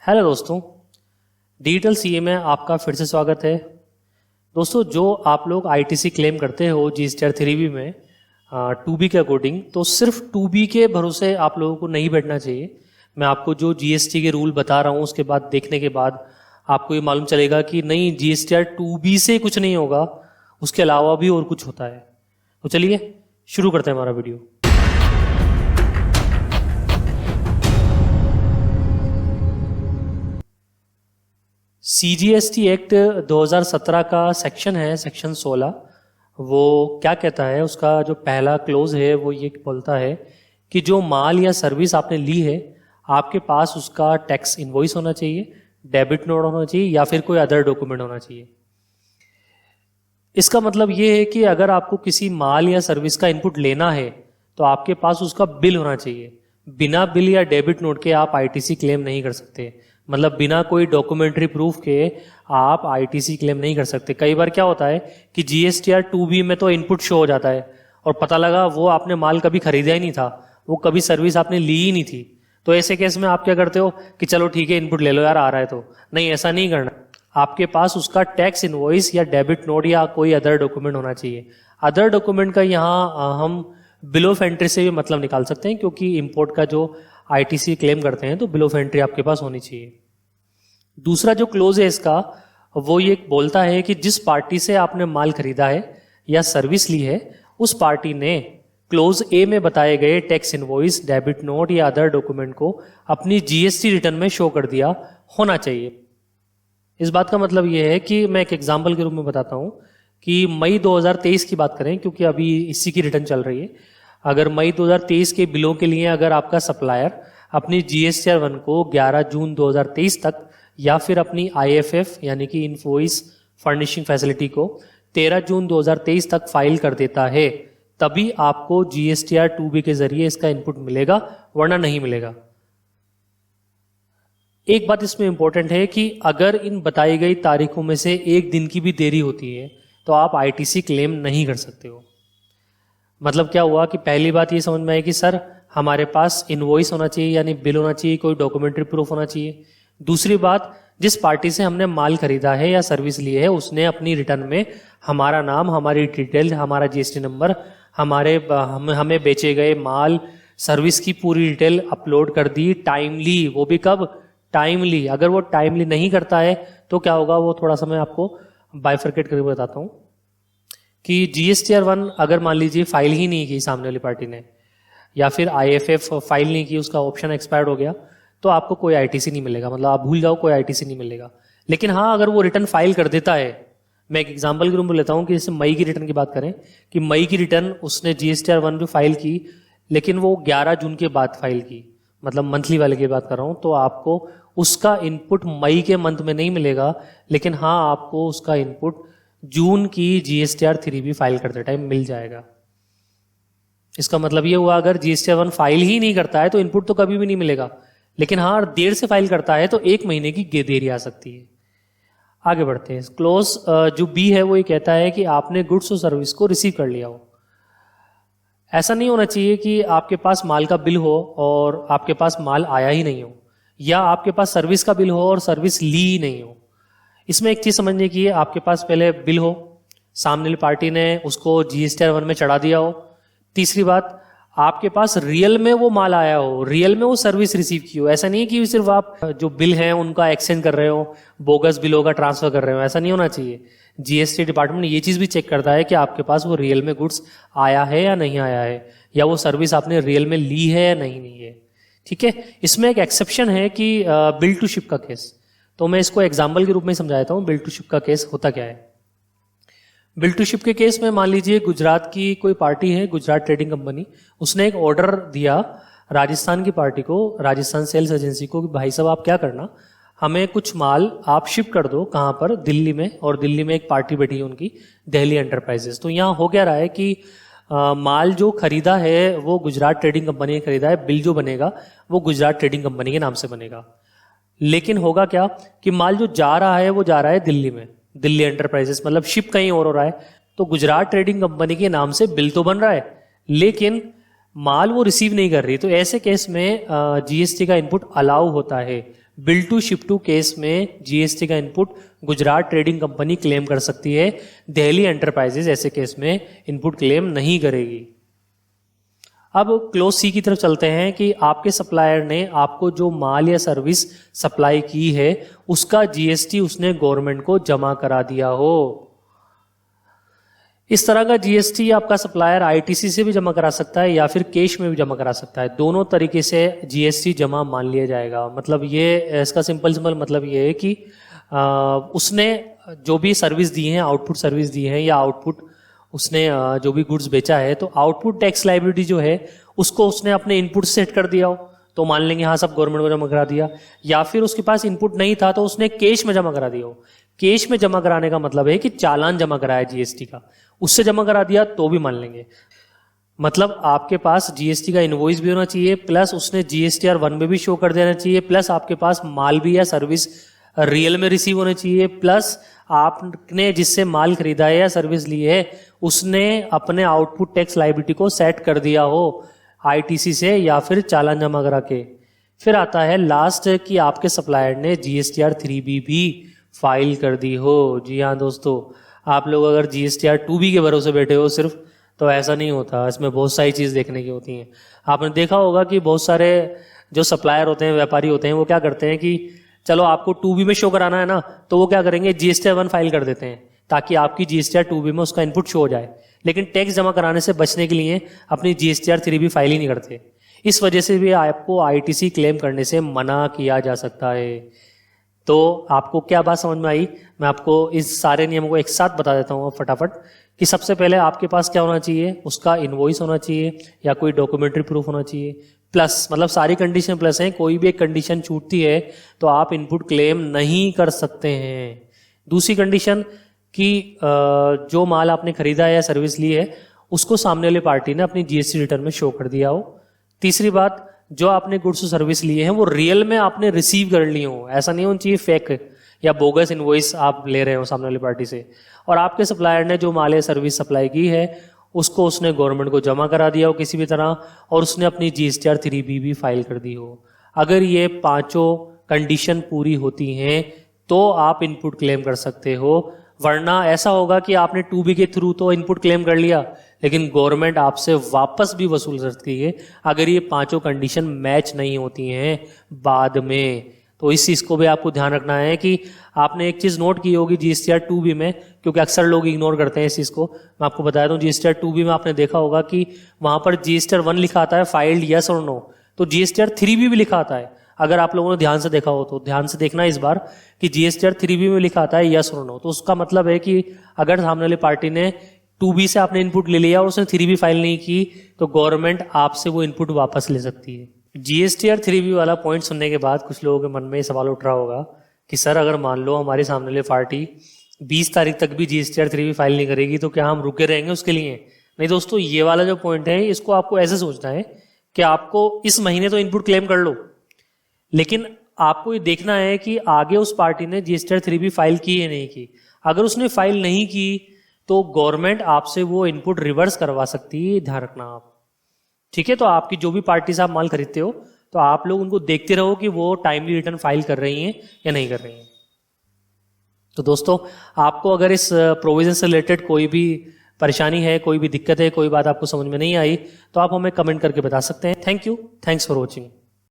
Hello दोस्तों, digital CA में आपका फिर से स्वागत है। दोस्तों, जो आप लोग आईटीसी क्लेम करते हो जीएसटीआर 3B में 2B के अकॉर्डिंग, तो सिर्फ 2B के भरोसे आप लोगों को नहीं बैठना चाहिए। मैं आपको जो जीएसटी के रूल बता रहा हूँ उसके बाद देखने के बाद आपको ये मालूम चलेगा कि नहीं, जीएसटीआर 2B से कुछ नहीं होगा, उसके अलावा भी और कुछ होता है। तो चलिए शुरू करते हैं हमारा वीडियो। सीजीएसटी एक्ट 2017 का सेक्शन है, सेक्शन 16। वो क्या कहता है, उसका जो पहला क्लोज है वो ये बोलता है कि जो माल या सर्विस आपने ली है, आपके पास उसका टैक्स इनवॉइस होना चाहिए, डेबिट नोट होना चाहिए या फिर कोई अदर डॉक्यूमेंट होना चाहिए। इसका मतलब ये है कि अगर आपको किसी माल या सर्विस का इनपुट लेना है तो आपके पास उसका बिल होना चाहिए। बिना बिल या डेबिट नोट के आप आईटीसी क्लेम नहीं कर सकते। मतलब बिना कोई डॉक्यूमेंट्री प्रूफ के आप आईटीसी क्लेम नहीं कर सकते। कई बार क्या होता है कि जीएसटीआर 2B में तो इनपुट शो हो जाता है और पता लगा वो आपने माल कभी खरीदा ही नहीं था, वो कभी सर्विस आपने ली ही नहीं थी। तो ऐसे केस में आप क्या करते हो कि चलो ठीक है, इनपुट ले लो यार, आ रहा है तो। नहीं, ऐसा नहीं करना। आपके पास उसका टैक्स इनवॉइस या डेबिट नोट या कोई अदर डॉक्यूमेंट होना चाहिए। अदर डॉक्यूमेंट का यहाँ हम बिल ऑफ एंट्री से भी मतलब निकाल सकते हैं, क्योंकि इंपोर्ट का जो आईटीसी क्लेम करते हैं तो बिल ऑफ एंट्री आपके पास होनी चाहिए। दूसरा जो क्लोज है इसका, वो ये बोलता है कि जिस पार्टी से आपने माल खरीदा है या सर्विस ली है, उस पार्टी ने क्लोज ए में बताए गए टैक्स इनवॉइस, डेबिट नोट या अदर डॉक्यूमेंट को अपनी जीएसटी रिटर्न में शो कर दिया होना चाहिए। इस बात का मतलब यह है कि मैं एक एग्जाम्पल के रूप में बताता हूं कि मई 2023 की बात करें, क्योंकि अभी इसी की रिटर्न चल रही है। अगर मई 2023 के बिलों के लिए अगर आपका सप्लायर अपनी जीएसटीआर 1 को 11 जून 2023 तक या फिर अपनी आईएफएफ यानी कि इनवॉइस फर्निशिंग फैसिलिटी को 13 जून 2023 तक फाइल कर देता है, तभी आपको जीएसटीआर 2B के जरिए इसका इनपुट मिलेगा, वरना नहीं मिलेगा। एक बात इसमें इंपॉर्टेंट है कि अगर इन बताई गई तारीखों में से एक दिन की भी देरी होती है तो आप आईटीसी क्लेम नहीं कर सकते हो। मतलब क्या हुआ कि पहली बात ये समझ में आई कि सर हमारे पास इनवॉइस होना चाहिए यानी बिल होना चाहिए, कोई डॉक्यूमेंट्री प्रूफ होना चाहिए। दूसरी बात, जिस पार्टी से हमने माल खरीदा है या सर्विस ली है, उसने अपनी रिटर्न में हमारा नाम, हमारी डिटेल, हमारा जीएसटी नंबर, हमें बेचे गए माल, सर्विस की पूरी डिटेल अपलोड कर दी टाइमली। वो भी कब? टाइमली। अगर वो टाइमली नहीं करता है तो क्या होगा, वो थोड़ा सा मैं आपको बाइफरकेट करके बताता हूं कि जीएसटीआर 1 अगर मान लीजिए फाइल ही नहीं की सामने वाली पार्टी ने, या फिर आईएफएफ फाइल नहीं की, उसका ऑप्शन एक्सपायर्ड हो गया, तो आपको कोई आईटीसी नहीं मिलेगा। मतलब आप भूल जाओ, कोई आईटीसी नहीं मिलेगा। लेकिन हाँ, अगर वो रिटर्न फाइल कर देता है, मैं एक एग्जांपल के रूप में लेता हूं कि जैसे मई की रिटर्न की बात करें कि मई की रिटर्न उसने जीएसटीआर 1 जो फाइल की, लेकिन वो 11 जून के बाद फाइल की, मतलब मंथली वाले की बात कर रहा हूं, तो आपको उसका इनपुट मई के मंथ में नहीं मिलेगा, लेकिन हाँ आपको उसका इनपुट जून की जीएसटीआर 3B फाइल करते टाइम मिल जाएगा। इसका मतलब ये हुआ, अगर जीएसटीआर 1 फाइल ही नहीं करता है तो इनपुट तो कभी भी नहीं मिलेगा, लेकिन हाँ देर से फाइल करता है तो 1 महीने की देरी आ सकती है। आगे बढ़ते हैं। क्लोज जो बी है वो ये कहता है कि आपने गुड्स और सर्विस को रिसीव कर लिया हो। ऐसा नहीं होना चाहिए कि आपके पास माल का बिल हो और आपके पास माल आया ही नहीं हो, या आपके पास सर्विस का बिल हो और सर्विस ली ही नहीं हो। इसमें एक चीज समझने की है, आपके पास पहले बिल हो, सामने वाली पार्टी ने उसको जीएसटीआर 1 में चढ़ा दिया हो। तीसरी बात, आपके पास रियल में वो माल आया हो, रियल में वो सर्विस रिसीव की हो। ऐसा नहीं है कि सिर्फ आप जो बिल है उनका एक्सचेंज कर रहे हो, बोगस बिलों का ट्रांसफर कर रहे हो। ऐसा नहीं होना चाहिए। जीएसटी डिपार्टमेंट ये चीज भी चेक करता है कि आपके पास वो रियल में गुड्स आया है या नहीं आया है, या वो सर्विस आपने रियल में ली है या नहीं है। ठीक है। इसमें एक एक्सेप्शन है कि बिल टू शिप का केस, तो मैं इसको एग्जाम्पल के रूप में समझाता हूं। बिल टू शिप का केस होता क्या है? बिल टू शिप के केस में मान लीजिए गुजरात की कोई पार्टी है, गुजरात ट्रेडिंग कंपनी, उसने एक ऑर्डर दिया राजस्थान की पार्टी को, राजस्थान सेल्स एजेंसी को, कि भाई साहब आप क्या करना, हमें कुछ माल आप शिप कर दो। कहां पर? दिल्ली में। और दिल्ली में एक पार्टी बैठी है उनकी, दिल्ली एंटरप्राइजेस। तो यहां हो क्या रहा है कि माल जो खरीदा है वो गुजरात ट्रेडिंग कंपनी ने खरीदा है, बिल जो बनेगा वो गुजरात ट्रेडिंग कंपनी के नाम से बनेगा। लेकिन होगा क्या कि माल जो जा रहा है वो जा रहा है दिल्ली में, दिल्ली एंटरप्राइजेस, मतलब शिप कहीं और हो रहा है। तो गुजरात ट्रेडिंग कंपनी के नाम से बिल तो बन रहा है, लेकिन माल वो रिसीव नहीं कर रही। तो ऐसे केस में जीएसटी का इनपुट अलाउ होता है, bill to ship to case में जीएसटी का input Gujarat trading company claim कर सकती है, दिल्ली एंटरप्राइजेज ऐसे केस में इनपुट क्लेम नहीं करेगी। अब क्लोज सी की तरफ चलते हैं कि आपके सप्लायर ने आपको जो माल या सर्विस सप्लाई की है उसका जीएसटी उसने गवर्नमेंट को जमा करा दिया हो। इस तरह का जीएसटी आपका सप्लायर आईटीसी से भी जमा करा सकता है या फिर कैश में भी जमा करा सकता है। दोनों तरीके से जीएसटी जमा मान लिया जाएगा। मतलब ये इसका सिंपल मतलब ये है कि उसने जो भी सर्विस दी है, आउटपुट सर्विस दी है या आउटपुट उसने जो भी गुड्स बेचा है, तो आउटपुट टैक्स लायबिलिटी जो है उसको उसने अपने इनपुट सेट कर दिया हो तो मान लेंगे हाँ सब गवर्नमेंट को जमा करा दिया, या फिर उसके पास इनपुट नहीं था तो उसने कैश में जमा करा दिया हो। कैश में जमा कराने का मतलब है कि चालान जमा कराया जीएसटी का, उससे जमा करा दिया तो भी मान लेंगे। मतलब आपके पास जीएसटी का इनवॉइस भी होना चाहिए, प्लस उसने जीएसटीआर 1 में भी शो कर देना चाहिए, प्लस आपके पास माल भी या सर्विस रियल में रिसीव होने चाहिए, प्लस आपने जिससे माल खरीदा है या सर्विस ली है उसने अपने आउटपुट टैक्स लायबिलिटी को सेट कर दिया हो आईटीसी से या फिर चालान जमा करा के। फिर आता है लास्ट कि आपके सप्लायर ने जीएसटीआर 3B भी फाइल कर दी हो। जी हाँ दोस्तों, आप लोग अगर जीएसटीआर 2B के भरोसे बैठे हो सिर्फ, तो ऐसा नहीं होता, इसमें बहुत सारी चीज देखने की होती हैं। आपने देखा होगा कि बहुत सारे जो सप्लायर होते हैं, व्यापारी होते हैं, वो क्या करते हैं कि चलो आपको 2B में शो कराना है ना, तो वो क्या करेंगे जीएसटीआर 1 फाइल कर देते हैं ताकि आपकी जीएसटीआर 2B में उसका इनपुट शो हो जाए, लेकिन टैक्स जमा कराने से बचने के लिए अपनी जीएसटीआर 3B फाइल ही नहीं करते। इस वजह से भी आपको आईटीसी क्लेम करने से मना किया जा सकता है। तो आपको क्या बात समझ में आई? मैं आपको इस सारे नियमों को एक साथ बता देता हूँ फटाफट कि सबसे पहले आपके पास क्या होना चाहिए, उसका इनवॉइस होना चाहिए या कोई डॉक्यूमेंट्री प्रूफ होना चाहिए, प्लस मतलब सारी कंडीशन प्लस हैं, कोई भी एक कंडीशन छूटती है तो आप इनपुट क्लेम नहीं कर सकते हैं। दूसरी कंडीशन कि जो माल आपने खरीदा है या सर्विस ली है उसको सामने वाली पार्टी ने अपनी जीएसटी रिटर्न में शो कर दिया हो। तीसरी बात, जो आपने गुड्स सर्विस लिए हैं वो रियल में आपने रिसीव कर ली हो, ऐसा नहीं होना चाहिए फेक या बोगस इनवॉइस आप ले रहे हो सामने वाली पार्टी से। और आपके सप्लायर ने जो माल या सर्विस सप्लाई की है उसको उसने गवर्नमेंट को जमा करा दिया हो किसी भी तरह, और उसने अपनी जीएसटीआर 3B भी फाइल कर दी हो। अगर ये पांचों कंडीशन पूरी होती हैं तो आप इनपुट क्लेम कर सकते हो, वरना ऐसा होगा कि आपने 2B के थ्रू तो इनपुट क्लेम कर लिया लेकिन गवर्नमेंट आपसे वापस भी वसूल सकती है अगर ये पांचों कंडीशन मैच नहीं होती हैं बाद में। तो इस चीज को भी आपको ध्यान रखना है कि आपने एक चीज नोट की होगी जीएसटीआर 2B में, क्योंकि अक्सर लोग इग्नोर करते हैं इस चीज को। मैं आपको बताया दूं, जीएसटीआर 2B में आपने देखा होगा कि वहां पर जीएसटीआर 1 लिखा आता है फाइल्ड यस और नो, तो जीएसटीआर 3B भी लिखा आता है। अगर आप लोगों ने ध्यान से देखा हो तो ध्यान से देखना इस बार कि जीएसटीआर 3B में लिखा आता है यस और नो, तो उसका मतलब है कि अगर सामने वाली पार्टी ने 2B से आपने इनपुट ले लिया और उसने 3B फाइल नहीं की तो गवर्नमेंट आपसे वो इनपुट वापस ले सकती है। जीएसटीआर 3B वाला पॉइंट सुनने के बाद कुछ लोगों के मन में ये सवाल उठ रहा होगा कि सर अगर मान लो हमारे सामने वाली पार्टी 20 तारीख तक भी जीएसटीआर 3B फाइल नहीं करेगी तो क्या हम रुके रहेंगे उसके लिए? नहीं दोस्तों, ये वाला जो पॉइंट है इसको आपको ऐसे सोचना है कि आपको इस महीने तो इनपुट क्लेम कर लो, लेकिन आपको ये देखना है कि आगे उस पार्टी ने जीएसटीआर 3B फाइल की या नहीं की। अगर उसने फाइल नहीं की तो गवर्नमेंट आपसे वो इनपुट रिवर्स करवा सकती है, ध्यान रखना आप। ठीक है, तो आपकी जो भी पार्टी से आप माल खरीदते हो तो आप लोग उनको देखते रहो कि वो टाइमली रिटर्न फाइल कर रही हैं या नहीं कर रही हैं। तो दोस्तों, आपको अगर इस प्रोविजन से रिलेटेड कोई भी परेशानी है, कोई भी दिक्कत है, कोई बात आपको समझ में नहीं आई तो आप हमें कमेंट करके बता सकते हैं। Thank you, thanks for watching.